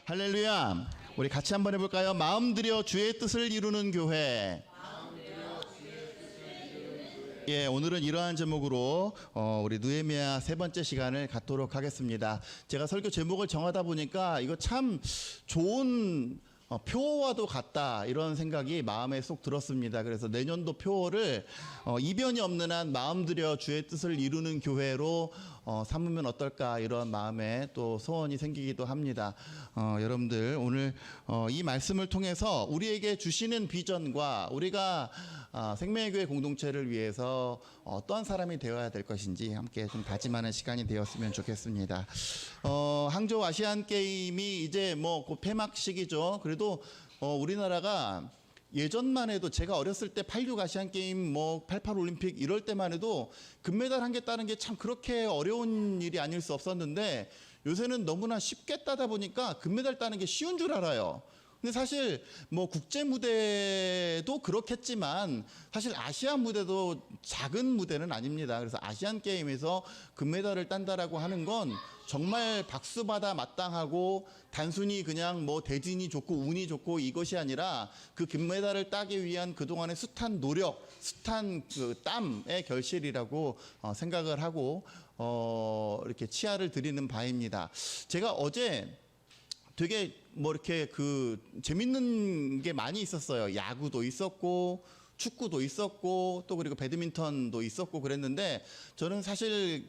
할렐루야. 우리 같이 한번 해볼까요? 마음 들여 주의 뜻을 이루는 교회. 예, 오늘은 이러한 제목으로 우리 느헤미야 세 번째 시간을 갖도록 하겠습니다. 제가 설교 제목을 정하다 보니까 이거 참 좋은 표어와도 같다 이런 생각이 마음에 쏙 들었습니다. 그래서 내년도 표어를 이변이 없는 한 마음 들여 주의 뜻을 이루는 교회로 삼으면 어떨까 이런 마음에 또 소원이 생기기도 합니다. 여러분들 오늘 이 말씀을 통해서 우리에게 주시는 비전과 우리가 생명의 교회 공동체를 위해서 어떠한 사람이 되어야 될 것인지 함께 좀 다짐하는 시간이 되었으면 좋겠습니다. 항저우 아시안 게임이 이제 뭐 곧 폐막식이죠. 그래도 우리나라가 예전만 해도 제가 어렸을 때 86 아시안 게임, 88 올림픽 이럴 때만 해도 금메달 한 개 따는 게 참 그렇게 어려운 일이 아닐 수 없었는데 요새는 너무나 쉽게 따다 보니까 금메달 따는 게 쉬운 줄 알아요. 근데 사실 국제 무대도 그렇겠지만 사실 아시아 무대도 작은 무대는 아닙니다. 그래서 아시안 게임에서 금메달을 딴다라고 하는 건 정말 박수받아 마땅하고 단순히 그냥 대진이 좋고 운이 좋고 이것이 아니라 그 금메달을 따기 위한 그동안의 숱한 노력, 숱한 그 땀의 결실이라고 생각을 하고 이렇게 치아를 드리는 바입니다. 제가 어제 되게 이렇게 재밌는 게 많이 있었어요. 야구도 있었고 축구도 있었고 또 그리고 배드민턴도 있었고 그랬는데 저는 사실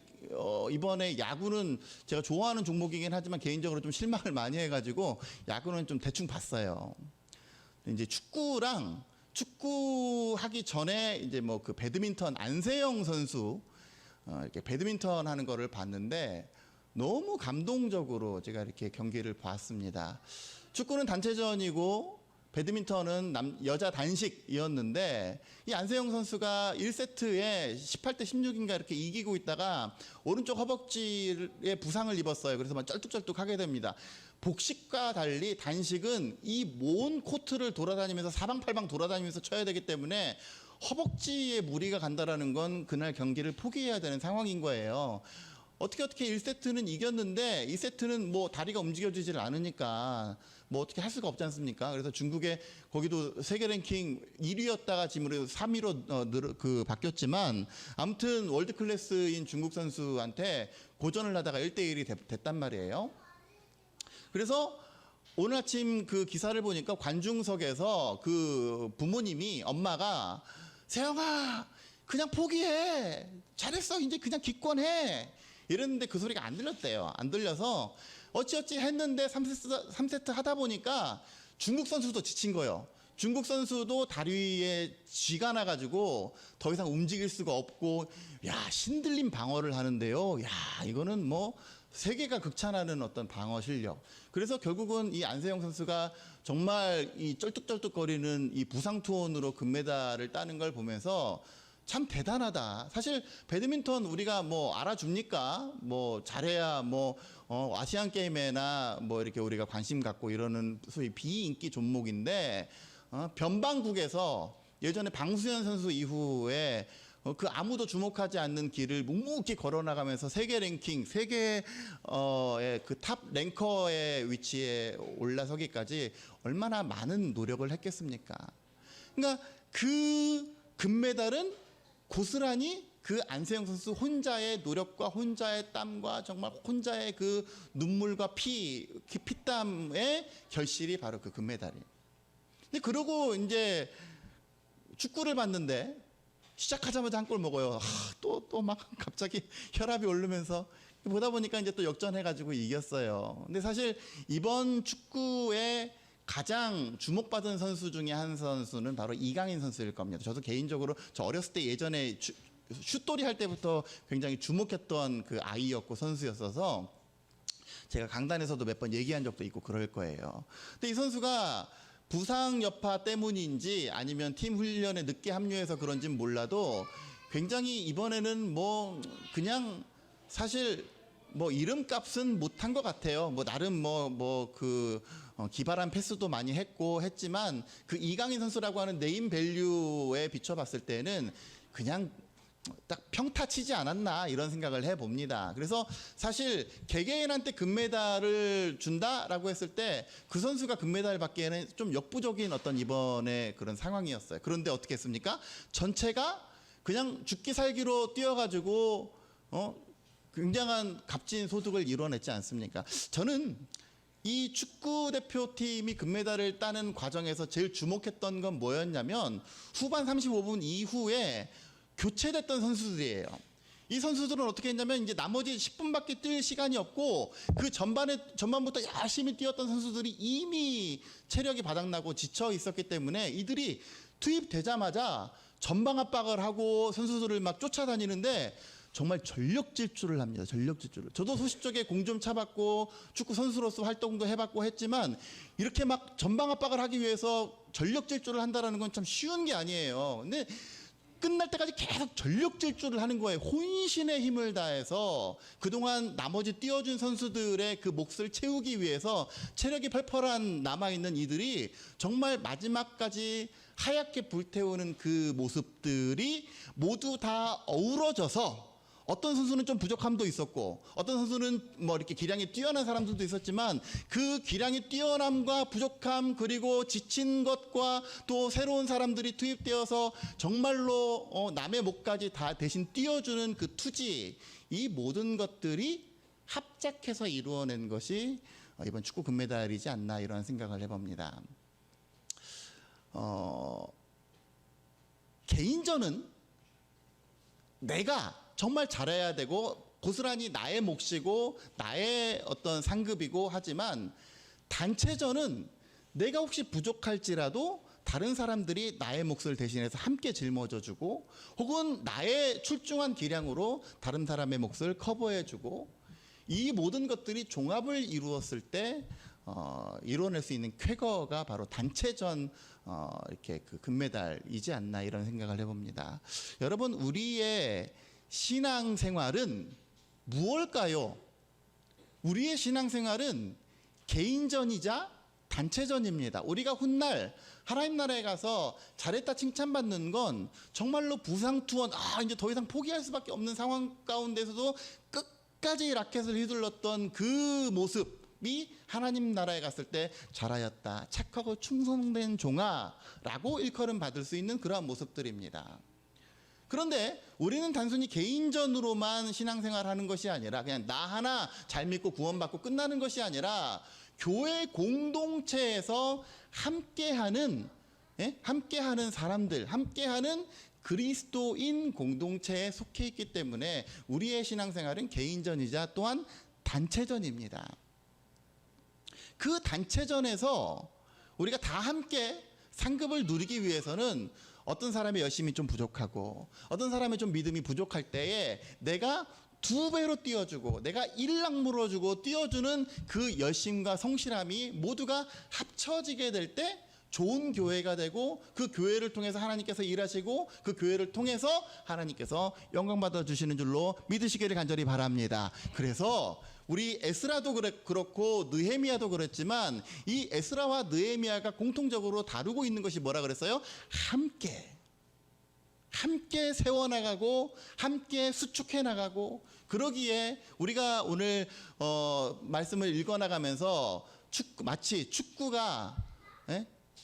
이번에 야구는 제가 좋아하는 종목이긴 하지만 개인적으로 좀 실망을 많이 해가지고 야구는 좀 대충 봤어요. 이제 축구하기 전에 이제 그 배드민턴 안세영 선수 이렇게 배드민턴 하는 거를 봤는데 너무 감동적으로 제가 이렇게 경기를 봤습니다. 축구는 단체전이고 배드민턴은 여자 단식이었는데 이 안세영 선수가 1세트에 18대 16인가 이렇게 이기고 있다가 오른쪽 허벅지에 부상을 입었어요. 그래서 막 쩔뚝쩔뚝하게 됩니다. 복식과 달리 단식은 이 먼 코트를 돌아다니면서 사방팔방 돌아다니면서 쳐야 되기 때문에 허벅지에 무리가 간다라는 건 그날 경기를 포기해야 되는 상황인 거예요. 어떻게 1세트는 이겼는데 2세트는 다리가 움직여지질 않으니까 어떻게 할 수가 없지 않습니까? 그래서 중국의 거기도 세계 랭킹 1위였다가 지금 3위로 바뀌었지만 아무튼 월드 클래스인 중국 선수한테 고전을 하다가 1대1이 됐단 말이에요. 그래서 오늘 아침 그 기사를 보니까 관중석에서 그 부모님이 엄마가 세영아 그냥 포기해 잘했어 이제 그냥 기권해 이랬는데 그 소리가 안 들렸대요. 안 들려서 어찌어찌 했는데 3세트 하다 보니까 중국 선수도 지친 거예요. 중국 선수도 다리에 쥐가 나가지고 더 이상 움직일 수가 없고 신들림 방어를 하는데요. 이거는 세계가 극찬하는 어떤 방어 실력. 그래서 결국은 이 안세영 선수가 정말 이 쩔뚝쩔뚝거리는 이 부상 투혼으로 금메달을 따는 걸 보면서 참 대단하다. 사실 배드민턴 우리가 알아줍니까? 잘해야 아시안 게임에나 이렇게 우리가 관심 갖고 이러는 소위 비인기 종목인데 변방국에서 예전에 방수현 선수 이후에 그 아무도 주목하지 않는 길을 묵묵히 걸어나가면서 세계 랭킹, 세계의 그 탑 랭커의 위치에 올라서기까지 얼마나 많은 노력을 했겠습니까? 그러니까 그 금메달은 고스란히 그 안세영 선수 혼자의 노력과 혼자의 땀과 정말 혼자의 그 눈물과 피땀의 결실이 바로 그 금메달이에요. 근데 그러고 이제 축구를 봤는데 시작하자마자 한 골 먹어요. 또 막 갑자기 혈압이 오르면서 보다 보니까 이제 또 역전해가지고 이겼어요. 근데 사실 이번 축구의 가장 주목받은 선수 중에 한 선수는 바로 이강인 선수일 겁니다. 저도 개인적으로 저 어렸을 때 예전에 슛돌이 할 때부터 굉장히 주목했던 그 아이였고 선수였어서 제가 강단에서도 몇 번 얘기한 적도 있고 그럴 거예요. 근데 이 선수가 부상 여파 때문인지 아니면 팀 훈련에 늦게 합류해서 그런지는 몰라도 굉장히 이번에는 그냥 사실 이름값은 못한 것 같아요. 나름 기발한 패스도 많이 했지만 그 이강인 선수라고 하는 네임 밸류에 비춰봤을 때는 그냥 딱 평타 치지 않았나 이런 생각을 해봅니다. 그래서 사실 개개인한테 금메달을 준다라고 했을 때 그 선수가 금메달을 받기에는 좀 역부족인 어떤 이번에 그런 상황이었어요. 그런데 어떻게 했습니까? 전체가 그냥 죽기 살기로 뛰어가지고 굉장한 값진 소득을 이뤄냈지 않습니까? 저는 이 축구 대표팀이 금메달을 따는 과정에서 제일 주목했던 건 뭐였냐면 후반 35분 이후에 교체됐던 선수들이에요. 이 선수들은 어떻게 했냐면 이제 나머지 10분밖에 뛸 시간이 없고 그 전반부터 열심히 뛰었던 선수들이 이미 체력이 바닥나고 지쳐 있었기 때문에 이들이 투입되자마자 전방 압박을 하고 선수들을 막 쫓아다니는데 정말 전력 질주를 합니다. 전력 질주를. 저도 소식 쪽에 공 좀 차봤고 축구 선수로서 활동도 해봤고 했지만 이렇게 막 전방 압박을 하기 위해서 전력 질주를 한다는 건 참 쉬운 게 아니에요. 근데 끝날 때까지 계속 전력 질주를 하는 거예요. 혼신의 힘을 다해서 그동안 나머지 뛰어준 선수들의 그 몫을 채우기 위해서 체력이 펄펄한 남아있는 이들이 정말 마지막까지 하얗게 불태우는 그 모습들이 모두 다 어우러져서 어떤 선수는 좀 부족함도 있었고 어떤 선수는 뭐 이렇게 기량이 뛰어난 사람들도 있었지만 그 기량이 뛰어남과 부족함 그리고 지친 것과 또 새로운 사람들이 투입되어서 정말로 남의 목까지 다 대신 띄워주는 그 투지 이 모든 것들이 합작해서 이루어낸 것이 이번 축구 금메달이지 않나 이런 생각을 해봅니다. 개인전은 내가 정말 잘해야 되고 고스란히 나의 몫이고 나의 어떤 상급이고 하지만 단체전은 내가 혹시 부족할지라도 다른 사람들이 나의 몫을 대신해서 함께 짊어져주고 혹은 나의 출중한 기량으로 다른 사람의 몫을 커버해주고 이 모든 것들이 종합을 이루었을 때 이뤄낼 수 있는 쾌거가 바로 단체전 이렇게 그 금메달이지 않나 이런 생각을 해봅니다. 여러분 우리의 신앙생활은 무엇일까요? 우리의 신앙생활은 개인전이자 단체전입니다. 우리가 훗날 하나님 나라에 가서 잘했다 칭찬받는 건 정말로 부상투원 이제 더 이상 포기할 수밖에 없는 상황 가운데서도 끝까지 라켓을 휘둘렀던 그 모습이 하나님 나라에 갔을 때 잘하였다 착하고 충성된 종아라고 일컬음 받을 수 있는 그러한 모습들입니다. 그런데 우리는 단순히 개인전으로만 신앙생활하는 것이 아니라 그냥 나 하나 잘 믿고 구원받고 끝나는 것이 아니라 교회 공동체에서 함께하는 사람들, 함께하는 그리스도인 공동체에 속해 있기 때문에 우리의 신앙생활은 개인전이자 또한 단체전입니다. 그 단체전에서 우리가 다 함께 상급을 누리기 위해서는 어떤 사람이 열심히 좀 부족하고 어떤 사람의 좀 믿음이 부족할 때에 내가 두 배로 띄워주고 내가 일락 물어주고 띄워주는 그 열심과 성실함이 모두가 합쳐지게 될 때 좋은 교회가 되고 그 교회를 통해서 하나님께서 일하시고 그 교회를 통해서 하나님께서 영광 받아 주시는 줄로 믿으시기를 간절히 바랍니다. 그래서 우리 에스라도 그렇고 느헤미야도 그랬지만 이 에스라와 느헤미야가 공통적으로 다루고 있는 것이 뭐라 그랬어요? 함께 세워나가고 함께 수축해 나가고 그러기에 우리가 오늘 말씀을 읽어나가면서 마치 축구가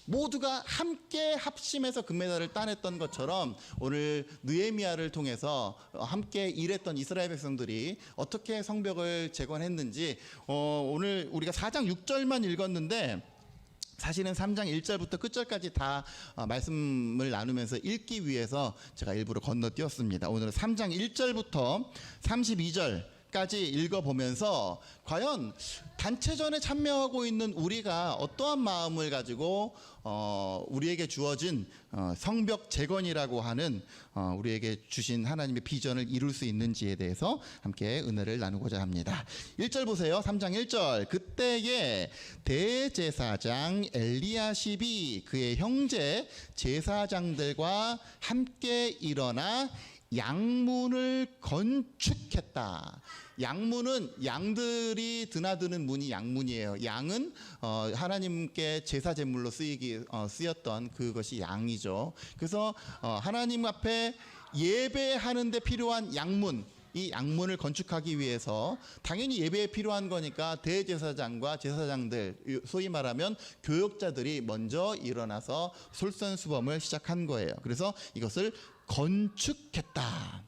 모두가 함께 합심해서 금메달을 따냈던 것처럼 오늘 느헤미야를 통해서 함께 일했던 이스라엘 백성들이 어떻게 성벽을 재건했는지 오늘 우리가 4장 6절만 읽었는데 사실은 3장 1절부터 끝절까지 다 말씀을 나누면서 읽기 위해서 제가 일부러 건너뛰었습니다. 오늘은 3장 1절부터 32절까지 읽어보면서 과연 단체전에 참여하고 있는 우리가 어떠한 마음을 가지고 우리에게 주어진 성벽 재건이라고 하는 우리에게 주신 하나님의 비전을 이룰 수 있는지에 대해서 함께 은혜를 나누고자 합니다. 1절 보세요. 3장 1절. 그때에 대제사장 엘리야십이 그의 형제 제사장들과 함께 일어나 양문을 건축했다. 양문은 양들이 드나드는 문이 양문이에요. 양은 하나님께 제사 제물로 쓰였던 그것이 양이죠. 그래서 하나님 앞에 예배하는 데 필요한 양문, 이 양문을 건축하기 위해서 당연히 예배에 필요한 거니까 대제사장과 제사장들, 소위 말하면 교역자들이 먼저 일어나서 솔선수범을 시작한 거예요. 그래서 이것을 건축했다.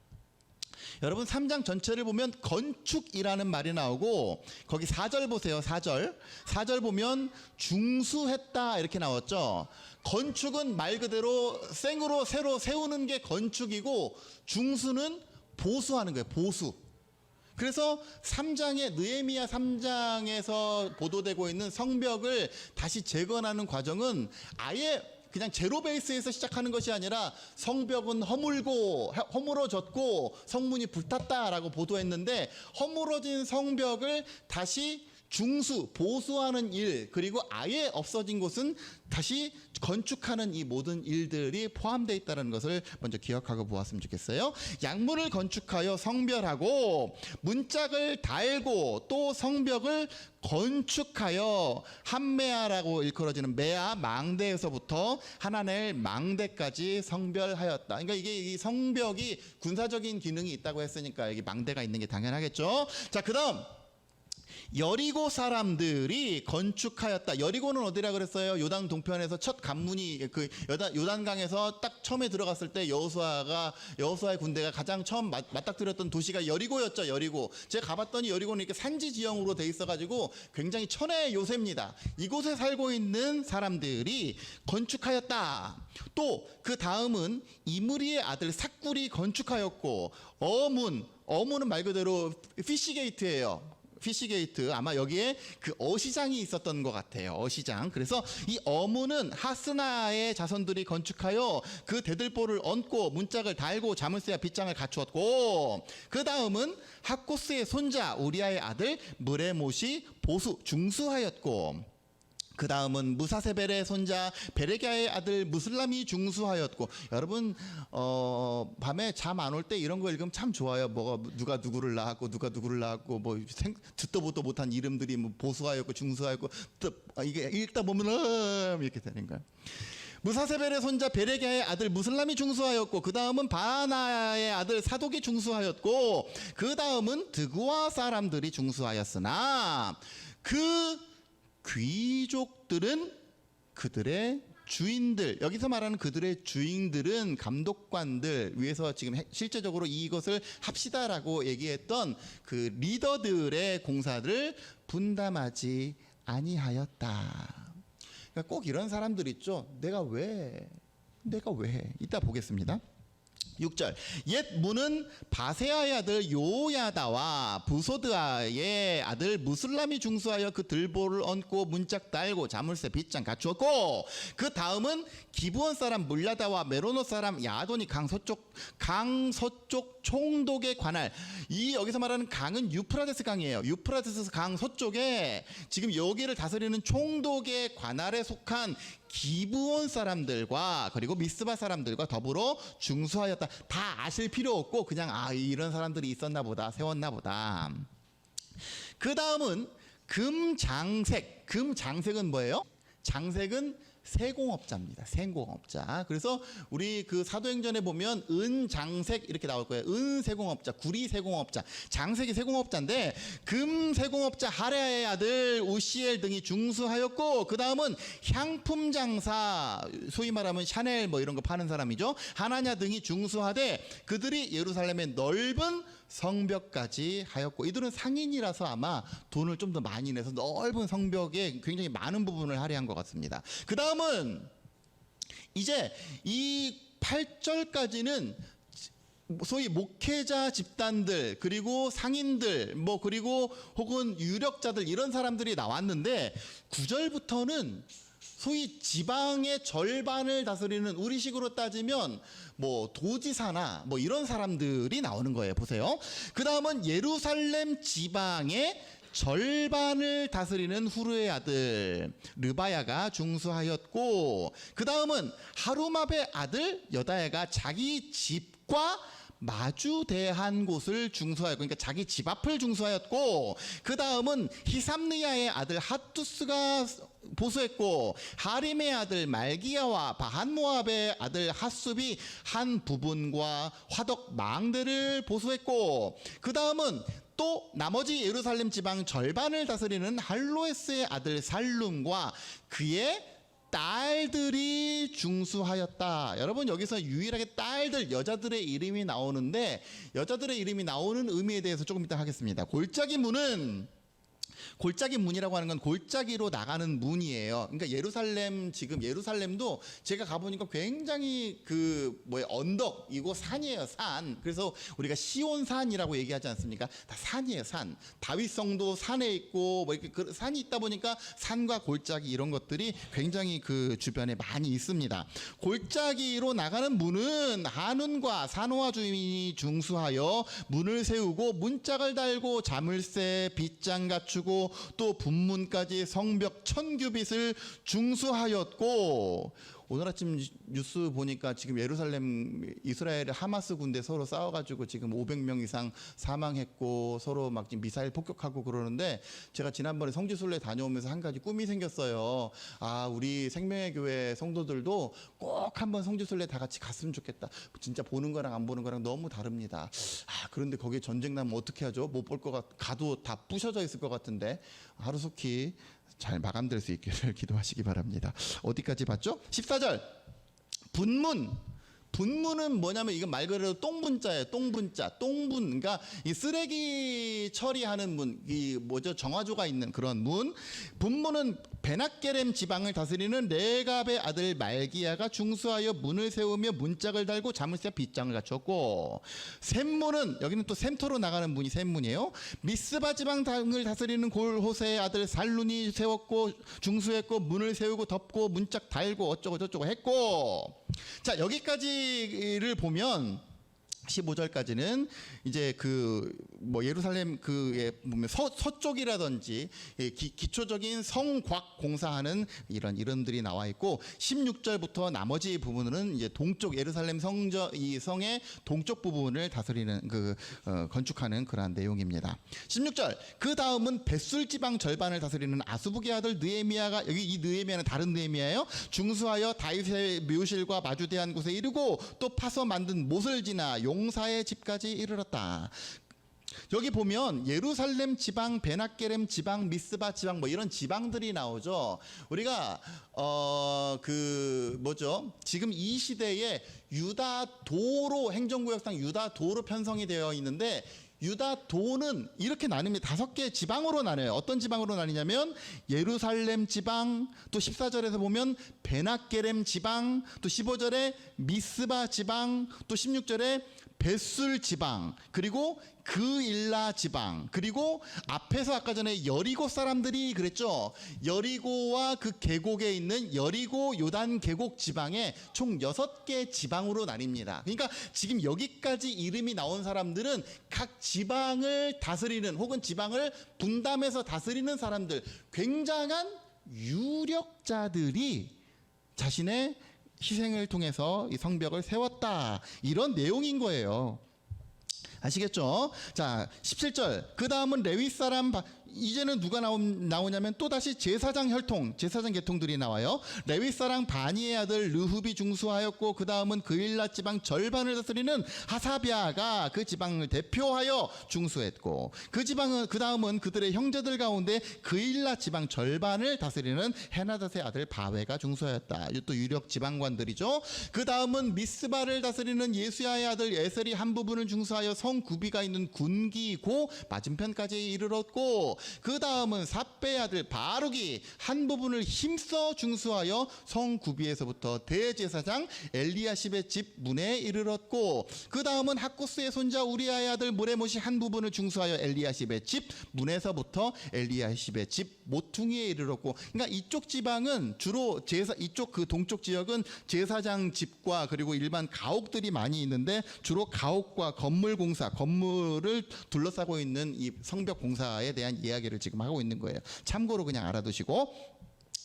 여러분 3장 전체를 보면 건축이라는 말이 나오고 거기 4절 보세요. 4절 보면 중수했다 이렇게 나왔죠. 건축은 말 그대로 생으로 새로 세우는 게 건축이고 중수는 보수하는 거예요. 보수. 그래서 3장의 느헤미야 3장에서 보도되고 있는 성벽을 다시 재건하는 과정은 아예 그냥 제로 베이스에서 시작하는 것이 아니라 성벽은 허물어졌고 성문이 불탔다라고 보도했는데 허물어진 성벽을 다시 중수, 보수하는 일, 그리고 아예 없어진 곳은 다시 건축하는 이 모든 일들이 포함되어 있다는 것을 먼저 기억하고 보았으면 좋겠어요. 양문을 건축하여 성별하고 문짝을 달고 또 성벽을 건축하여 한메아라고 일컬어지는 메아 망대에서부터 하나넬 망대까지 성별하였다. 그러니까 이게 이 성벽이 군사적인 기능이 있다고 했으니까 여기 망대가 있는 게 당연하겠죠. 자, 그다음 여리고 사람들이 건축하였다. 여리고는 어디라 그랬어요? 요단 동편에서 첫 관문이 그 요단강에서 딱 처음에 들어갔을 때 여호수아의 군대가 가장 처음 맞닥뜨렸던 도시가 여리고였죠. 여리고. 제가 가봤더니 여리고는 이렇게 산지 지형으로 돼 있어가지고 굉장히 천혜의 요새입니다. 이곳에 살고 있는 사람들이 건축하였다. 또 그 다음은 이므리의 아들 삭굴이 건축하였고 어문은 말 그대로 피시게이트예요. 피시게이트, 아마 여기에 그 어시장이 있었던 것 같아요. 어시장. 그래서 이 어문은 하스나의 자손들이 건축하여 그 대들보를 얹고 문짝을 달고 자물쇠와 빗장을 갖추었고, 그 다음은 학코스의 손자 우리아의 아들 무레못이 보수 중수하였고, 그 다음은 무사세벨의 손자 베레기야의 아들 무슬람이 중수하였고. 여러분 밤에 잠 안 올 때 이런 거 읽으면 참 좋아요. 누가 누구를 낳았고 뭐 듣도 보도 못한 이름들이 뭐 보수하였고 중수하였고, 이게 읽다 보면 이렇게 되는 거예요. 무사세벨의 손자 베레기야의 아들 무슬람이 중수하였고, 그 다음은 바나의 아들 사독이 중수하였고, 그 다음은 드구아 사람들이 중수하였으나 그 귀족들은 그들의 주인들, 여기서 말하는 그들의 주인들은 감독관들, 위에서 지금 실제적으로 이것을 합시다라고 얘기했던 그 리더들의 공사를 분담하지 아니하였다. 그러니까 꼭 이런 사람들 있죠. 내가 왜 이따 보겠습니다. 6절 옛 문은 바세아의 아들 요야다와 부소드아의 아들 무슬람이 중수하여 그 들보를 얹고 문짝 달고 자물쇠 빗장 갖추었고, 그 다음은 기브온 사람 물라다와 메로노 사람 야돈이 강 서쪽 총독의 관할. 이 여기서 말하는 강은 유프라데스 강이에요. 유프라데스 강 서쪽에 지금 여기를 다스리는 총독의 관할에 속한 기브온 사람들과 그리고 미스바 사람들과 더불어 중수하였다. 다 아실 필요 없고 그냥 이런 사람들이 있었나 보다, 세웠나 보다. 그 다음은 금장색. 금장색은 뭐예요? 장색은 세공업자입니다. 세공업자. 그래서 우리 그 사도행전에 보면 은장색 이렇게 나올 거예요. 은세공업자, 구리세공업자, 장색이 세공업자인데 금세공업자 하레아의 아들 우시엘 등이 중수하였고, 그 다음은 향품장사, 소위 말하면 샤넬 뭐 이런 거 파는 사람이죠. 하나냐 등이 중수하되 그들이 예루살렘의 넓은 성벽까지 하였고, 이들은 상인이라서 아마 돈을 좀 더 많이 내서 넓은 성벽에 굉장히 많은 부분을 할애한 것 같습니다. 그 다음은 이제 이 8절까지는 소위 목회자 집단들, 그리고 상인들, 그리고 혹은 유력자들, 이런 사람들이 나왔는데 9절부터는 소위 지방의 절반을 다스리는, 우리식으로 따지면 도지사나 이런 사람들이 나오는 거예요. 보세요. 그 다음은 예루살렘 지방의 절반을 다스리는 후르의 아들 르바야가 중수하였고, 그 다음은 하루마베 아들 여다야가 자기 집과 마주대한 곳을 중수하였고, 그러니까 자기 집 앞을 중수하였고, 그 다음은 히삼느야의 아들 핫두스가 보수했고, 하림의 아들 말기야와 바한모압의 아들 핫숲이 한 부분과 화덕 망대를 보수했고, 그 다음은 또 나머지 예루살렘 지방 절반을 다스리는 할로에스의 아들 살룸과 그의 딸들이 중수하였다. 여러분, 여기서 유일하게 딸들, 여자들의 이름이 나오는데, 여자들의 이름이 나오는 의미에 대해서 조금 이따 하겠습니다. 골짜기 문이라고 하는 건 골짜기로 나가는 문이에요. 그러니까 지금 예루살렘도 제가 가보니까 굉장히 언덕이고 산이에요, 산. 그래서 우리가 시온산이라고 얘기하지 않습니까? 다 산이에요, 산. 다윗성도 산에 있고, 이렇게 산이 있다 보니까 산과 골짜기 이런 것들이 굉장히 그 주변에 많이 있습니다. 골짜기로 나가는 문은 한운과 산호와 주민이 중수하여 문을 세우고 문짝을 달고 자물쇠, 빗장 갖추고 또 분문까지 성벽 1000규빗을 중수하였고, 오늘 아침 뉴스 보니까 지금 예루살렘 이스라엘 하마스 군대 서로 싸워가지고 지금 500명 이상 사망했고 서로 막 지금 미사일 폭격하고 그러는데, 제가 지난번에 성지순례 다녀오면서 한 가지 꿈이 생겼어요. 우리 생명의 교회 성도들도 꼭 한번 성지순례 다 같이 갔으면 좋겠다. 진짜 보는 거랑 안 보는 거랑 너무 다릅니다. 그런데 거기에 전쟁 나면 어떻게 하죠? 못 볼 것 가도 다 부셔져 있을 것 같은데, 하루속히 잘 마감될 수 있기를 기도하시기 바랍니다. 어디까지 봤죠? 14절 분문은 뭐냐면 이건 말 그대로 똥분자예요. 똥분자. 그러니까 이 쓰레기 처리하는 문, 정화조가 있는 그런 문. 분문은 베낫게렘 지방을 다스리는 레갑의 아들 말기야가 중수하여 문을 세우며 문짝을 달고 자물쇠 빗장을 갖췄고, 샘문은 여기는 또 샘터로 나가는 문이 샘문이에요. 미스바 지방을 다스리는 골호세의 아들 살룬이 세웠고 중수했고 문을 세우고 덮고 문짝 달고 어쩌고 저쩌고 했고. 자, 여기까지를 보면 15절까지는 이제 예루살렘 보면 서쪽이라든지 기초적인 성곽 공사하는 이런 이름들이 나와 있고, 16절부터 나머지 부분은 이제 동쪽 예루살렘 이 성의 동쪽 부분을 다스리는 건축하는 그러한 내용입니다. 16절 그 다음은 벳술 지방 절반을 다스리는 아수북의 아들 느헤미야가, 여기 이 느헤미야는 다른 느헤미야예요. 중수하여 다윗의 묘실과 마주대한 곳에 이르고 또 파서 만든 못을 지나 용사의 집까지 이르렀다. 여기 보면 예루살렘 지방, 베낫게렘 지방, 미스바 지방 이런 지방들이 나오죠. 우리가 지금 이 시대에 유다도로, 행정구역상 유다도로 편성이 되어 있는데, 유다도는 이렇게 나뉩니다. 5개 지방으로 나눠요. 어떤 지방으로 나뉘냐면 예루살렘 지방, 또 14절에서 보면 베낫게렘 지방, 또 15절에 미스바 지방, 또 16절에 벳술 지방, 그리고 그일라 지방, 그리고 앞에서 아까 전에 여리고 사람들이 그랬죠. 여리고와 그 계곡에 있는 여리고 요단 계곡 지방에 총 6개 지방으로 나뉩니다. 그러니까 지금 여기까지 이름이 나온 사람들은 각 지방을 다스리는, 혹은 지방을 분담해서 다스리는 사람들, 굉장한 유력자들이 자신의 희생을 통해서 이 성벽을 세웠다, 이런 내용인 거예요. 아시겠죠? 자, 17절 그 다음은 레위 사람, 이제는 누가 나오냐면 또다시 제사장 혈통, 제사장 계통들이 나와요. 레위 사람 바니의 아들 르흡이 중수하였고, 그 다음은 그일라 지방 절반을 다스리는 하사비아가 그 지방을 대표하여 중수했고, 그 다음은 그들의 형제들 가운데 그일라 지방 절반을 다스리는 헤나닷의 아들 바웨가 중수하였다. 또 유력 지방관들이죠. 그 다음은 미스바를 다스리는 예수야의 아들 에셀이 한 부분을 중수하여 성 구비가 있는 군기고 맞은편까지 이르렀고, 그 다음은 삽배의 아들 바룩이 한 부분을 힘써 중수하여 성 구비에서부터 대제사장 엘리야십의 집 문에 이르렀고, 그 다음은 하쿠스의 손자 우리아의 아들 무레못이 한 부분을 중수하여 엘리야십의 집 문에서부터 엘리야십의 집 모퉁이에 이르렀고. 그러니까 이쪽 지방은 주로 이쪽 동쪽 지역은 제사장 집과 그리고 일반 가옥들이 많이 있는데, 주로 가옥과 건물 공사, 건물을 둘러싸고 있는 이 성벽 공사에 대한 이야기를 지금 하고 있는 거예요. 참고로 그냥 알아두시고.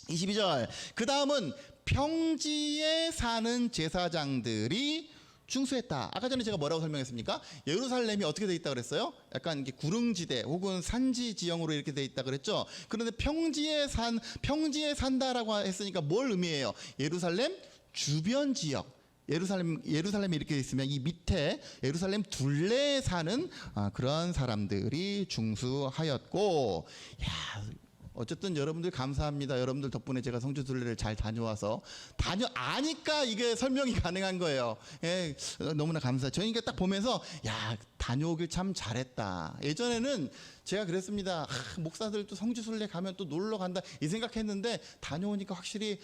22절 그 다음은 평지에 사는 제사장들이 중수했다. 아까 전에 제가 뭐라고 설명했습니까? 예루살렘이 어떻게 돼 있다 그랬어요? 약간 이렇게 구릉지대 혹은 산지 지형으로 이렇게 돼 있다 그랬죠. 그런데 평지에 산다라고 했으니까 뭘 의미해요? 예루살렘 주변 지역. 예루살렘이 이렇게 있으면 이 밑에 예루살렘 둘레에 사는 그런 사람들이 중수하였고, 야, 어쨌든 여러분들 감사합니다. 여러분들 덕분에 제가 성주 둘레를 잘 다녀와서 아니까 이게 설명이 가능한 거예요. 예, 너무나 감사해요. 저희가 딱 보면서 야, 다녀오길 참 잘했다. 예전에는 제가 그랬습니다. 목사들도 성주 둘레 가면 또 놀러 간다 이 생각했는데 다녀오니까 확실히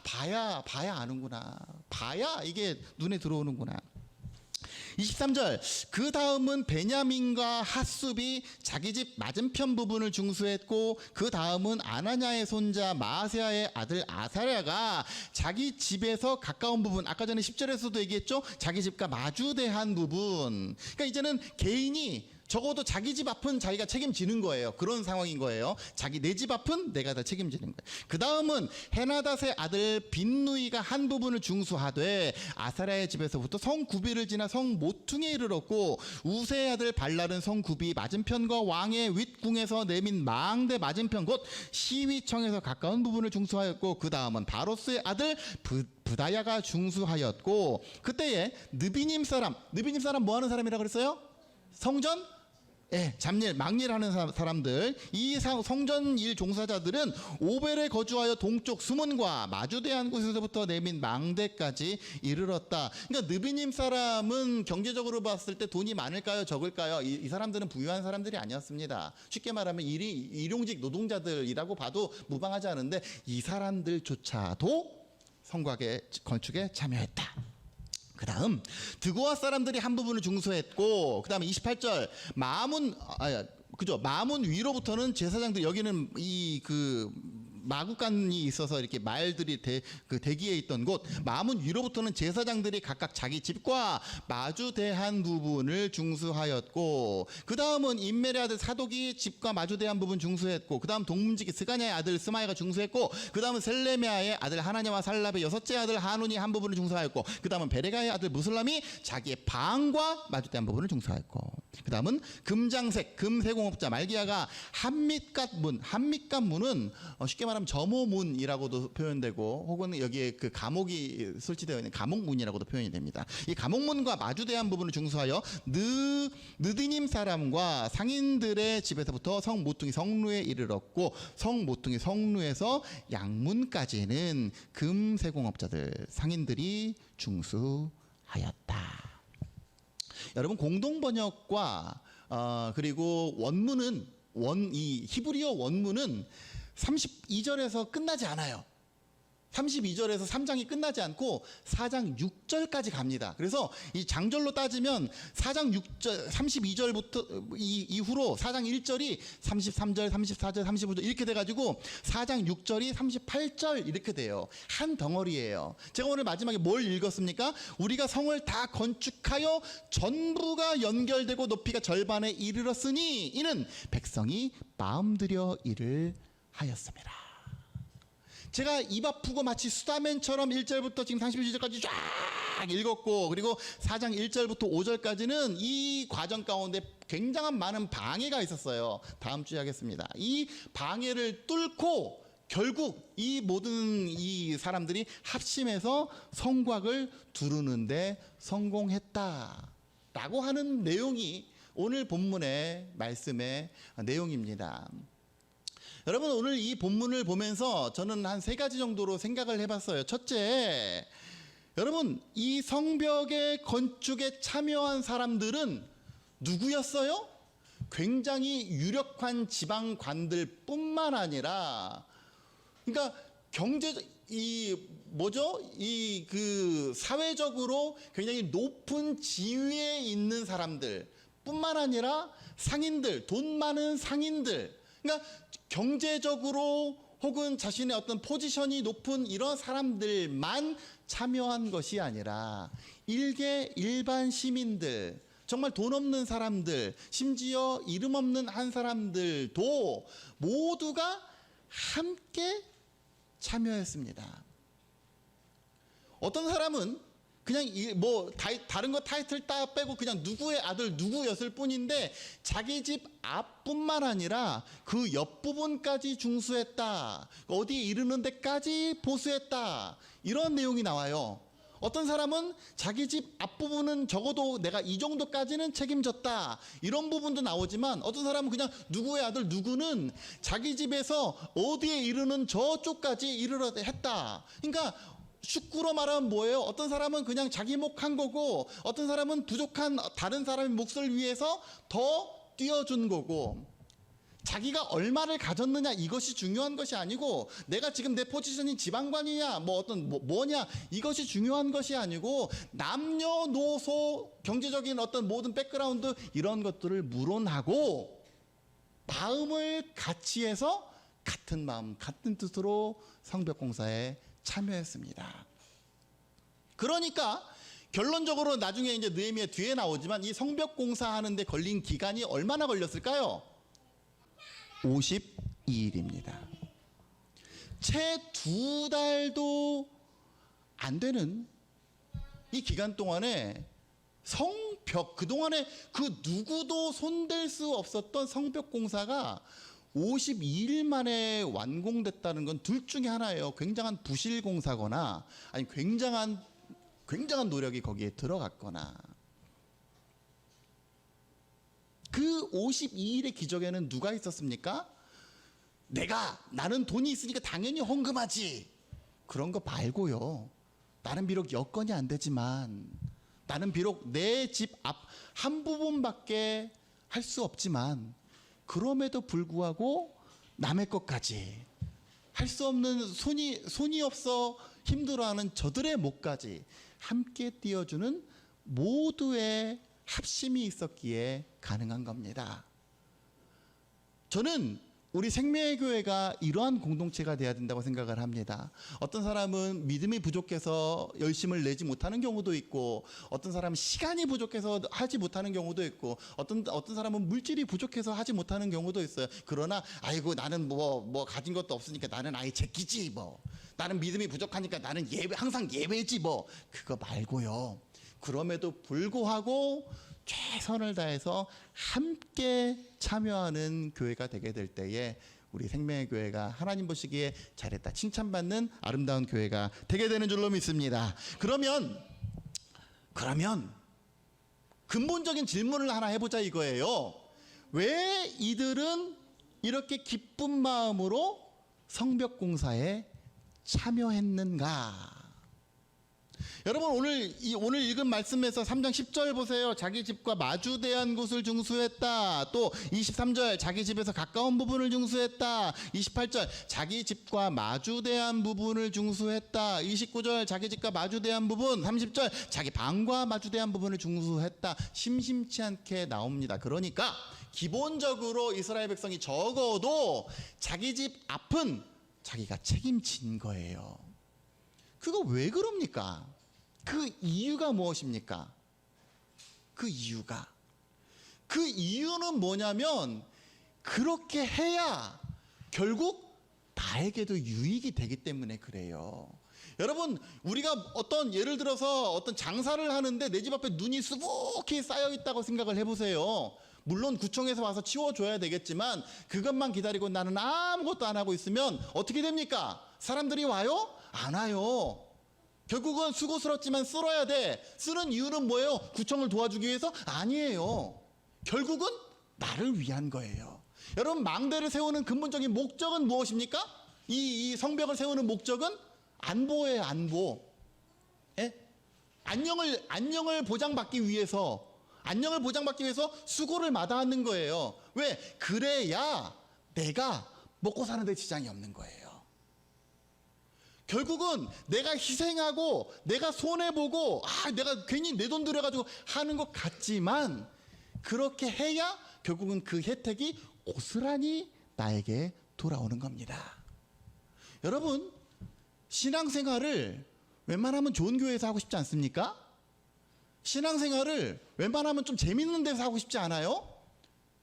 봐야 아는구나. 봐야 이게 눈에 들어오는구나. 23절, 그 다음은 베냐민과 핫숲이 자기 집 맞은편 부분을 중수했고, 그 다음은 아나냐의 손자 마아세야의 아들 아사랴가 자기 집에서 가까운 부분, 아까 전에 10절에서도 얘기했죠. 자기 집과 마주대한 부분. 그러니까 이제는 개인이 적어도 자기 집 앞은 자기가 책임지는 거예요. 그런 상황인 거예요. 내 집 앞은 내가 다 책임지는 거예요. 그 다음은 헤나닷의 아들 빈누이가 한 부분을 중수하되 아사랴의 집에서부터 성 구비를 지나 성 모퉁이에 이르렀고, 우세의 아들 발랄은 성 구비 맞은편과 왕의 윗궁에서 내민 망대 맞은편 곧 시위청에서 가까운 부분을 중수하였고, 그 다음은 바로스의 아들 부다야가 중수하였고, 그때에 느비님 사람 뭐 하는 사람이라고 그랬어요? 성전? 잡일, 막일하는 사람들. 이 성전 일 종사자들은 오벨에 거주하여 동쪽 수문과 마주대한 곳에서부터 내민 망대까지 이르렀다. 그러니까 느비님 사람은 경제적으로 봤을 때 돈이 많을까요? 적을까요? 이 사람들은 부유한 사람들이 아니었습니다. 쉽게 말하면 일용직 노동자들이라고 봐도 무방하지 않은데, 이 사람들조차도 성곽의 건축에 참여했다. 그 다음 드고아 사람들이 한 부분을 중수했고, 그 다음에 28절 마문 위로부터는 제사장들, 여기는 마구간이 있어서 이렇게 말들이 대기에 있던 곳, 마문 위로부터는 제사장들이 각각 자기 집과 마주대한 부분을 중수하였고, 그 다음은 임멜의 아들 사독이 집과 마주대한 부분 중수했고, 그 다음 동문지기 스가냐의 아들 스마야가 중수했고, 그 다음은 셀레미아의 아들 하나냐와 살랍의 여섯째 아들 하눈이 한 부분을 중수하였고, 그 다음은 베레가의 아들 무슬람이 자기의 방과 마주대한 부분을 중수하였고, 그 다음은 금장색 금세공업자 말기야가 한밑갓문은 쉽게 말하면 점호문이라고도 표현되고, 혹은 여기에 그 감옥이 설치되어 있는 감옥문이라고도 표현이 됩니다. 이 감옥문과 마주대한 부분을 중수하여 느디님 사람과 상인들의 집에서부터 성 모퉁이 성루에 이르렀고, 성 모퉁이 성루에서 양문까지는 금세공업자들 상인들이 중수하였다. 여러분, 공동 번역과 그리고 원문은 이 히브리어 원문은 32절에서 끝나지 않아요. 32절에서 3장이 끝나지 않고 4장 6절까지 갑니다. 그래서 이 장절로 따지면 4장 6절 32절부터 이후로 4장 1절이 33절, 34절, 35절 이렇게 돼가지고 4장 6절이 38절 이렇게 돼요. 한 덩어리예요. 제가 오늘 마지막에 뭘 읽었습니까? 우리가 성을 다 건축하여 전부가 연결되고 높이가 절반에 이르렀으니 이는 백성이 마음 들여 일을 하였습니다. 제가 입 아프고 마치 수다맨처럼 1절부터 지금 32절까지 쫙 읽었고, 그리고 4장 1절부터 5절까지는 이 과정 가운데 굉장한 많은 방해가 있었어요. 다음 주에 하겠습니다. 이 방해를 뚫고 결국 이 모든 이 사람들이 합심해서 성곽을 두르는데 성공했다라고 하는 내용이 오늘 본문의 말씀의 내용입니다. 여러분, 오늘 이 본문을 보면서 저는 한 3가지 정도로 생각을 해봤어요. 첫째, 여러분, 이 성벽의 건축에 참여한 사람들은 누구였어요? 굉장히 유력한 지방관들 뿐만 아니라, 그러니까 사회적으로 굉장히 높은 지위에 있는 사람들 뿐만 아니라 상인들, 돈 많은 상인들, 그러니까 경제적으로 혹은 자신의 어떤 포지션이 높은 이런 사람들만 참여한 것이 아니라 일반 시민들, 정말 돈 없는 사람들, 심지어 이름 없는 한 사람들도 모두가 함께 참여했습니다. 어떤 사람은 그냥 다른 거 타이틀 딱 빼고 그냥 누구의 아들 누구였을 뿐인데 자기 집 앞뿐만 아니라 그 옆부분까지 중수했다. 어디에 이르는 데까지 보수했다. 이런 내용이 나와요. 어떤 사람은 자기 집 앞부분은 적어도 내가 이 정도까지는 책임졌다. 이런 부분도 나오지만 어떤 사람은 그냥 누구의 아들 누구는 자기 집에서 어디에 이르는 저쪽까지 이르러 했다. 그러니까 축구로 말하면 뭐예요? 어떤 사람은 그냥 자기 몫 한 거고 어떤 사람은 부족한 다른 사람의 몫을 위해서 더 뛰어준 거고 자기가 얼마를 가졌느냐 이것이 중요한 것이 아니고 내가 지금 내 포지션이 지방관이냐 뭐냐 이것이 중요한 것이 아니고 남녀노소 경제적인 어떤 모든 백그라운드 이런 것들을 무론하고 마음을 같이 해서 같은 마음 같은 뜻으로 성벽공사에 참여했습니다. 그러니까 결론적으로 나중에 이제 느헤미야 뒤에 나오지만 이 성벽공사 하는데 걸린 기간이 얼마나 걸렸을까요? 52일입니다. 채 2달도 안 되는 이 기간 동안에 성벽 그동안에 그 누구도 손댈 수 없었던 성벽공사가 52일 만에 완공됐다는 건 둘 중에 하나예요. 굉장한 부실공사거나 아니 굉장한 노력이 거기에 들어갔거나. 그 52일의 기적에는 누가 있었습니까? 나는 돈이 있으니까 당연히 헌금하지. 그런 거 말고요. 나는 비록 여건이 안 되지만 나는 비록 내 집 앞 한 부분밖에 할 수 없지만 그럼에도 불구하고 남의 것까지 할 수 없는 손이 없어 힘들어하는 저들의 몫까지 함께 띄워주는 모두의 합심이 있었기에 가능한 겁니다. 저는 우리 생명의 교회가 이러한 공동체가 돼야 된다고 생각을 합니다. 어떤 사람은 믿음이 부족해서 열심을 내지 못하는 경우도 있고 어떤 사람은 시간이 부족해서 하지 못하는 경우도 있고 어떤 사람은 물질이 부족해서 하지 못하는 경우도 있어요. 그러나 아이고 나는 뭐 가진 것도 없으니까 나는 아예 제끼지 뭐. 나는 믿음이 부족하니까 나는 항상 예배지 뭐. 그거 말고요. 그럼에도 불구하고 최선을 다해서 함께 참여하는 교회가 되게 될 때에 우리 생명의 교회가 하나님 보시기에 잘했다 칭찬받는 아름다운 교회가 되게 되는 줄로 믿습니다. 그러면 근본적인 질문을 하나 해보자 이거예요. 왜 이들은 이렇게 기쁜 마음으로 성벽공사에 참여했는가? 여러분 오늘 읽은 말씀에서 3장 10절 보세요. 자기 집과 마주대한 곳을 중수했다. 또 23절 자기 집에서 가까운 부분을 중수했다. 28절 자기 집과 마주대한 부분을 중수했다. 29절 자기 집과 마주대한 부분. 30절 자기 방과 마주대한 부분을 중수했다. 심심치 않게 나옵니다. 그러니까 기본적으로 이스라엘 백성이 적어도 자기 집 앞은 자기가 책임진 거예요. 그거 왜 그럽니까? 그 이유가 무엇입니까? 그 이유는 뭐냐면 그렇게 해야 결국 나에게도 유익이 되기 때문에 그래요. 여러분 우리가 예를 들어서 어떤 장사를 하는데 내 집 앞에 눈이 수북히 쌓여 있다고 생각을 해보세요. 물론 구청에서 와서 치워줘야 되겠지만 그것만 기다리고 나는 아무것도 안 하고 있으면 어떻게 됩니까? 사람들이 와요? 안 와요. 결국은 수고스럽지만 쓸어야 돼. 쓰는 이유는 뭐예요? 구청을 도와주기 위해서? 아니에요. 결국은 나를 위한 거예요. 여러분 망대를 세우는 근본적인 목적은 무엇입니까? 이 성벽을 세우는 목적은 안보예요. 안보. 예? 안녕을 보장받기 위해서 수고를 마다하는 거예요. 왜? 그래야 내가 먹고 사는데 지장이 없는 거예요. 결국은 내가 희생하고 내가 손해보고 내가 괜히 내 돈 들여가지고 하는 것 같지만 그렇게 해야 결국은 그 혜택이 고스란히 나에게 돌아오는 겁니다. 여러분 신앙생활을 웬만하면 좋은 교회에서 하고 싶지 않습니까? 신앙생활을 웬만하면 좀 재밌는 데서 하고 싶지 않아요?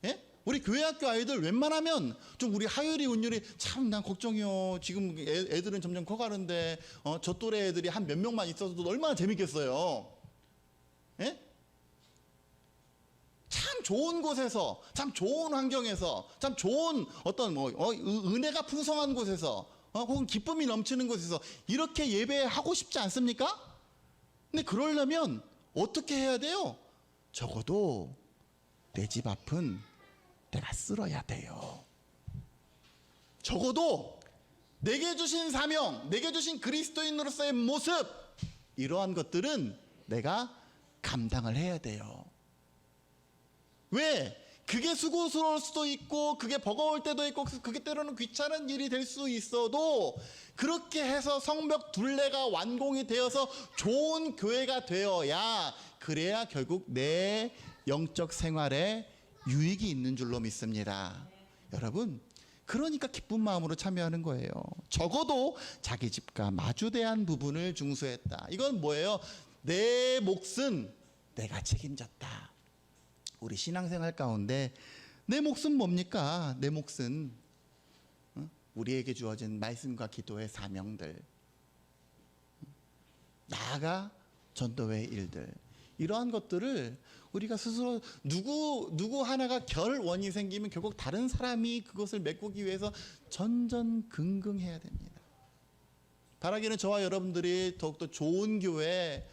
예? 우리 교회 학교 아이들 웬만하면 좀 우리 하율이 운율이 참 난 걱정이요. 지금 애들은 점점 커가는데 저 또래 애들이 한 몇 명만 있어도 얼마나 재밌겠어요. 예? 참 좋은 곳에서, 참 좋은 환경에서, 참 좋은 어떤 은혜가 풍성한 곳에서, 혹은 기쁨이 넘치는 곳에서 이렇게 예배하고 싶지 않습니까? 근데 그러려면 어떻게 해야 돼요? 적어도 내 집 앞은 내가 쓸어야 돼요. 적어도 내게 주신 사명, 내게 주신 그리스도인으로서의 모습, 이러한 것들은 내가 감당을 해야 돼요. 왜? 그게 수고스러울 수도 있고 그게 버거울 때도 있고 그게 때로는 귀찮은 일이 될 수 있어도 그렇게 해서 성벽 둘레가 완공이 되어서 좋은 교회가 되어야, 그래야 결국 내 영적 생활에 유익이 있는 줄로 믿습니다. 여러분, 그러니까 기쁜 마음으로 참여하는 거예요. 적어도 자기 집과 마주대한 부분을 중수했다. 이건 뭐예요? 내 몫은 내가 책임졌다. 우리 신앙생활 가운데 내 몫은 뭡니까? 내 몫은 우리에게 주어진 말씀과 기도의 사명들, 나아가 전도의 일들, 이러한 것들을 우리가 스스로 누구 하나가 결원이 생기면 결국 다른 사람이 그것을 메꾸기 위해서 전전긍긍해야 됩니다. 바라기는 저와 여러분들이 더욱더 좋은 교회,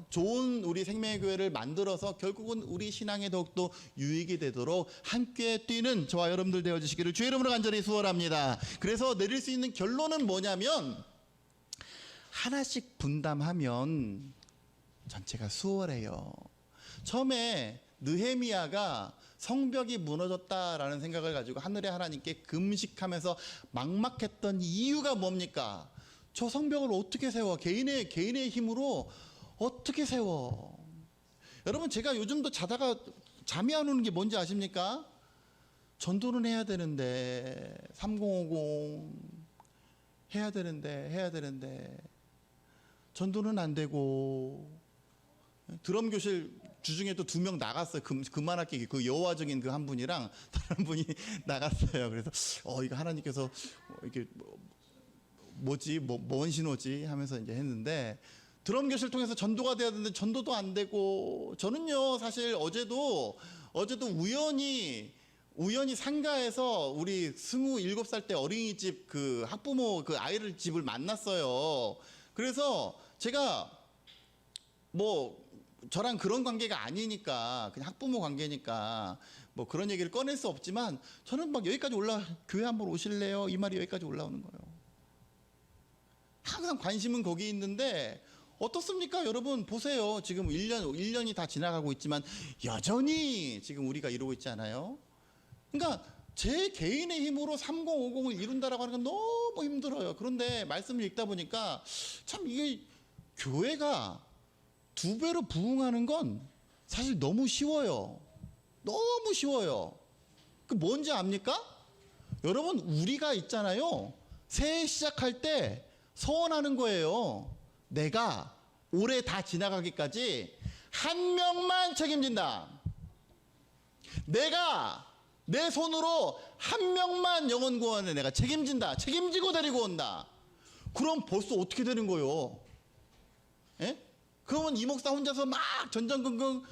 좋은 우리 생명의 교회를 만들어서 결국은 우리 신앙에 더욱더 유익이 되도록 함께 뛰는 저와 여러분들 되어주시기를 주의 이름으로 간절히 소원합니다. 그래서 내릴 수 있는 결론은 뭐냐면, 하나씩 분담하면 전체가 수월해요. 처음에 느헤미야가 성벽이 무너졌다라는 생각을 가지고 하늘의 하나님께 금식하면서 막막했던 이유가 뭡니까? 저 성벽을 어떻게 세워? 개인의 힘으로 어떻게 세워? 여러분, 제가 요즘도 자다가 잠이 안 오는 게 뭔지 아십니까? 전도는 해야 되는데, 3050 해야 되는데 전도는 안 되고, 드럼 교실 주중에 또 2명 나갔어요. 그만할게, 그 여호와적인 그 한 분이랑 다른 분이 나갔어요. 그래서 이거 하나님께서 이렇게 뭐지, 뭔 신호지 하면서 이제 했는데, 드럼 교실 통해서 전도가 돼야 되는데 전도도 안 되고, 저는요 사실 어제도 우연히 상가에서 우리 승우 7살 때 어린이집 그 학부모 그 아이를 집을 만났어요. 그래서 제가 저랑 그런 관계가 아니니까, 그냥 학부모 관계니까 그런 얘기를 꺼낼 수 없지만, 저는 막 여기까지 교회 한번 오실래요? 이 말이 여기까지 올라오는 거예요. 항상 관심은 거기 있는데, 어떻습니까? 여러분 보세요. 지금 1년이 다 지나가고 있지만 여전히 지금 우리가 이루고 있지 않아요? 그러니까 제 개인의 힘으로 3050을 이룬다라고 하는 건 너무 힘들어요. 그런데 말씀을 읽다 보니까 참 이게 교회가 2배로 부흥하는 건 사실 너무 쉬워요. 너무 쉬워요. 그 뭔지 압니까? 여러분, 우리가 있잖아요. 새해 시작할 때 서원하는 거예요. 내가 올해 다 지나가기까지 한 명만 책임진다. 내가 내 손으로 한 명만 영혼 구원에 내가 책임진다. 책임지고 데리고 온다. 그럼 벌써 어떻게 되는 거예요? 예? 그러면 이 목사 혼자서 막 전전긍긍,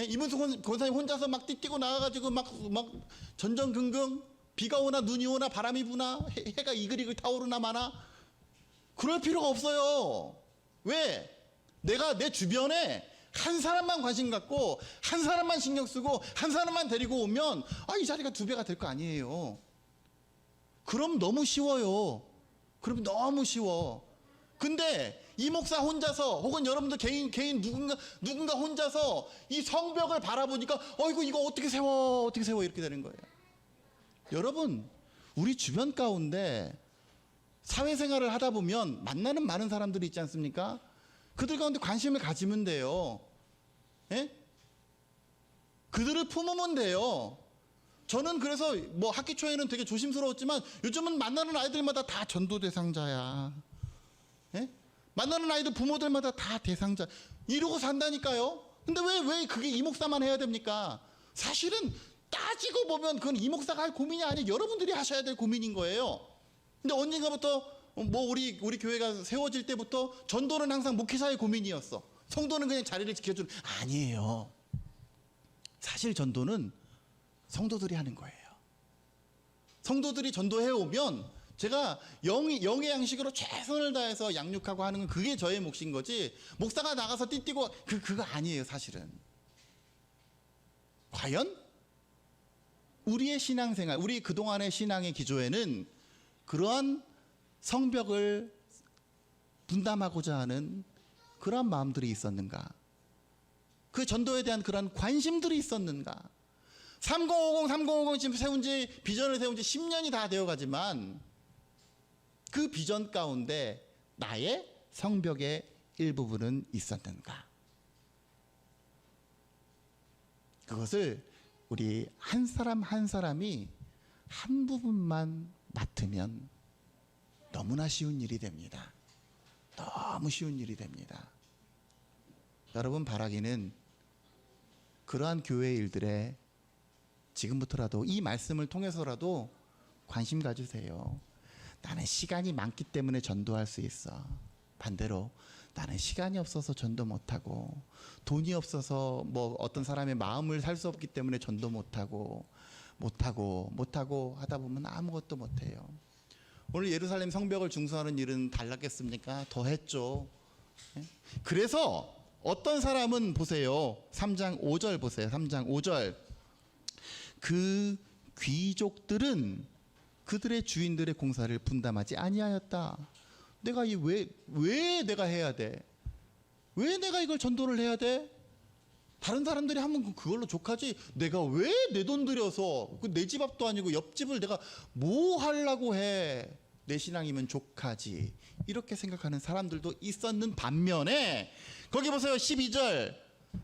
이문수 권사님 혼자서 막 뛰고 나가가지고 막 전전긍긍, 비가 오나 눈이 오나 바람이 부나 해가 이글이글 타오르나 마나, 그럴 필요가 없어요. 왜? 내가 내 주변에 한 사람만 관심 갖고 한 사람만 신경 쓰고 한 사람만 데리고 오면 이 자리가 2배가 될 거 아니에요. 그럼 너무 쉬워요. 그럼 너무 쉬워. 근데 이 목사 혼자서, 혹은 여러분들 개인 누군가 혼자서 이 성벽을 바라보니까 이거 어떻게 세워 이렇게 되는 거예요. 여러분, 우리 주변 가운데 사회생활을 하다 보면 만나는 많은 사람들이 있지 않습니까? 그들 가운데 관심을 가지면 돼요. 예? 그들을 품으면 돼요. 저는 그래서 학기 초에는 되게 조심스러웠지만 요즘은 만나는 아이들마다 다 전도 대상자야. 예? 만나는 아이들 부모들마다 다 대상자. 이러고 산다니까요. 근데 왜 그게 이 목사만 해야 됩니까? 사실은 따지고 보면 그건 이 목사가 할 고민이 아니에요. 여러분들이 하셔야 될 고민인 거예요. 근데 언젠가부터 우리 교회가 세워질 때부터 전도는 항상 목회자의 고민이었어. 성도는 그냥 자리를 지켜주는. 아니에요. 사실 전도는 성도들이 하는 거예요. 성도들이 전도해 오면 제가 영의 양식으로 최선을 다해서 양육하고 하는 건 그게 저의 몫인 거지, 목사가 나가서 띠띠고 그거 아니에요. 사실은 과연 우리의 신앙생활, 우리 그동안의 신앙의 기조에는 그러한 성벽을 분담하고자 하는 그러한 마음들이 있었는가? 그 전도에 대한 그러한 관심들이 있었는가? 3050 지금 비전을 세운 지 10년이 다 되어 가지만 그 비전 가운데 나의 성벽의 일부분은 있었는가? 그것을 우리 한 사람 한 사람이 한 부분만 맡으면 너무나 쉬운 일이 됩니다. 너무 쉬운 일이 됩니다. 여러분 바라기는 그러한 교회 일들에 지금부터라도 이 말씀을 통해서라도 관심 가지세요. 나는 시간이 많기 때문에 전도할 수 있어. 반대로 나는 시간이 없어서 전도 못하고, 돈이 없어서 뭐 어떤 사람의 마음을 살 수 없기 때문에 전도 못하고 하다 보면 아무것도 못해요. 오늘 예루살렘 성벽을 중수하는 일은 달랐겠습니까? 더 했죠. 그래서 어떤 사람은 보세요. 3장 5절 보세요. 3장 5절. 그 귀족들은 그들의 주인들의 공사를 분담하지 아니하였다. 내가 왜 내가 해야 돼? 왜 내가 이걸 전도를 해야 돼? 다른 사람들이 하면 그걸로 족하지, 내가 왜 내 돈 들여서 내 집 앞도 아니고 옆집을 내가 뭐 하려고 해? 내 신앙이면 족하지. 이렇게 생각하는 사람들도 있었는 반면에 거기 보세요. 12절.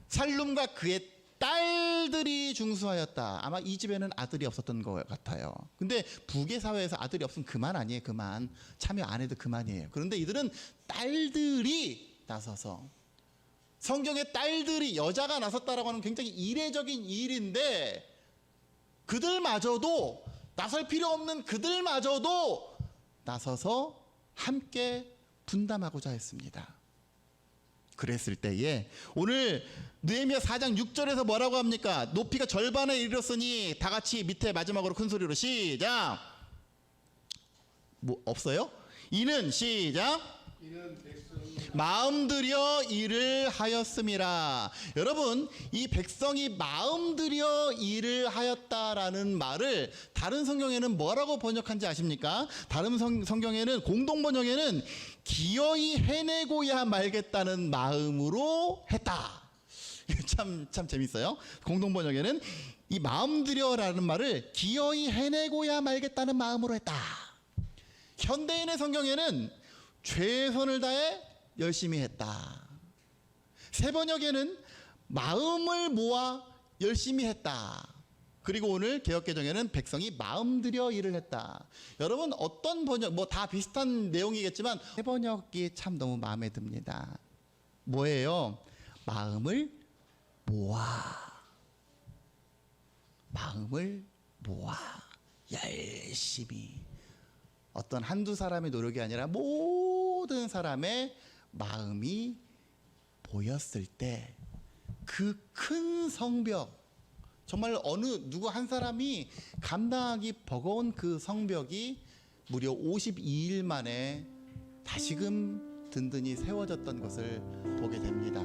살룸과 그의 딸들이 중수하였다. 아마 이 집에는 아들이 없었던 것 같아요. 근데 북의 사회에서 아들이 없으면 그만 아니에요. 그만. 참여 안 해도 그만이에요. 그런데 이들은 딸들이 나서서, 성경에 딸들이, 여자가 나섰다라고 하는 굉장히 이례적인 일인데, 그들마저도, 나설 필요 없는 그들마저도 나서서 함께 분담하고자 했습니다. 그랬을 때에 오늘 느헤미야 4장 6절에서 뭐라고 합니까? 높이가 절반에 이르렀으니 다 같이 밑에 마지막으로 큰 소리로 시작. 뭐 없어요? 이는 시작. 마음 들여 일을 하였음이라. 여러분, 이 백성이 마음 들여 일을 하였다라는 말을 다른 성경에는 뭐라고 번역한지 아십니까? 다른 성경에는, 공동 번역에는 기어이 해내고야 말겠다는 마음으로 했다. 참 재밌어요. 공동 번역에는 이 마음 들여라는 말을 기어이 해내고야 말겠다는 마음으로 했다. 현대인의 성경에는 최선을 다해 열심히 했다. 새 번역에는 마음을 모아 열심히 했다. 그리고 오늘 개역개정에는 백성이 마음 들여 일을 했다. 여러분 어떤 번역, 뭐 다 비슷한 내용이겠지만 새 번역이 참 너무 마음에 듭니다. 뭐예요? 마음을 모아 열심히. 어떤 한두 사람의 노력이 아니라 모든 사람의 마음이 보였을 때 그 큰 성벽, 정말 누구 한 사람이 감당하기 버거운 그 성벽이 무려 52일 만에 다시금 든든히 세워졌던 것을 보게 됩니다.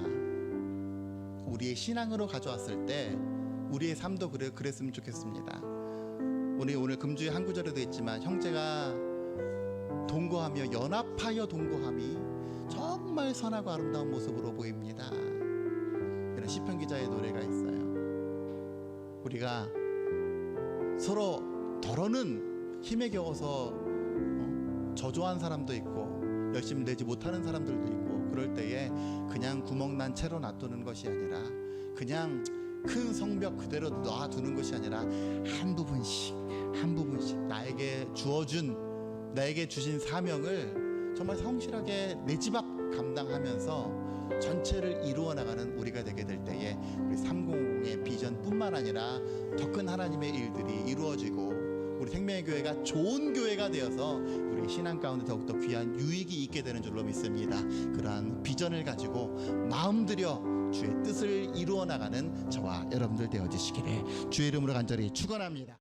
우리의 신앙으로 가져왔을 때 우리의 삶도 그랬으면 좋겠습니다. 오늘 금주에 한 구절에도 있지만 형제가 동거하며 연합하여 동거함이 정말 선하고 아름다운 모습으로 보입니다. 이런 시편 기자의 노래가 있어요. 우리가 서로 덜어는 힘에 겨워서 저조한 사람도 있고 열심히 내지 못하는 사람들도 있고, 그럴 때에 그냥 구멍난 채로 놔두는 것이 아니라, 그냥 큰 성벽 그대로 놔두는 것이 아니라 한 부분씩 나에게 주신 사명을 정말 성실하게 내 집 앞 감당하면서 전체를 이루어 나가는 우리가 되게 될 때에 우리 350의 비전뿐만 아니라 더 큰 하나님의 일들이 이루어지고 우리 생명의 교회가 좋은 교회가 되어서 우리 신앙 가운데 더욱더 귀한 유익이 있게 되는 줄로 믿습니다. 그러한 비전을 가지고 마음 들여 주의 뜻을 이루어 나가는 저와 여러분들 되어주시기를 주의 이름으로 간절히 축원합니다.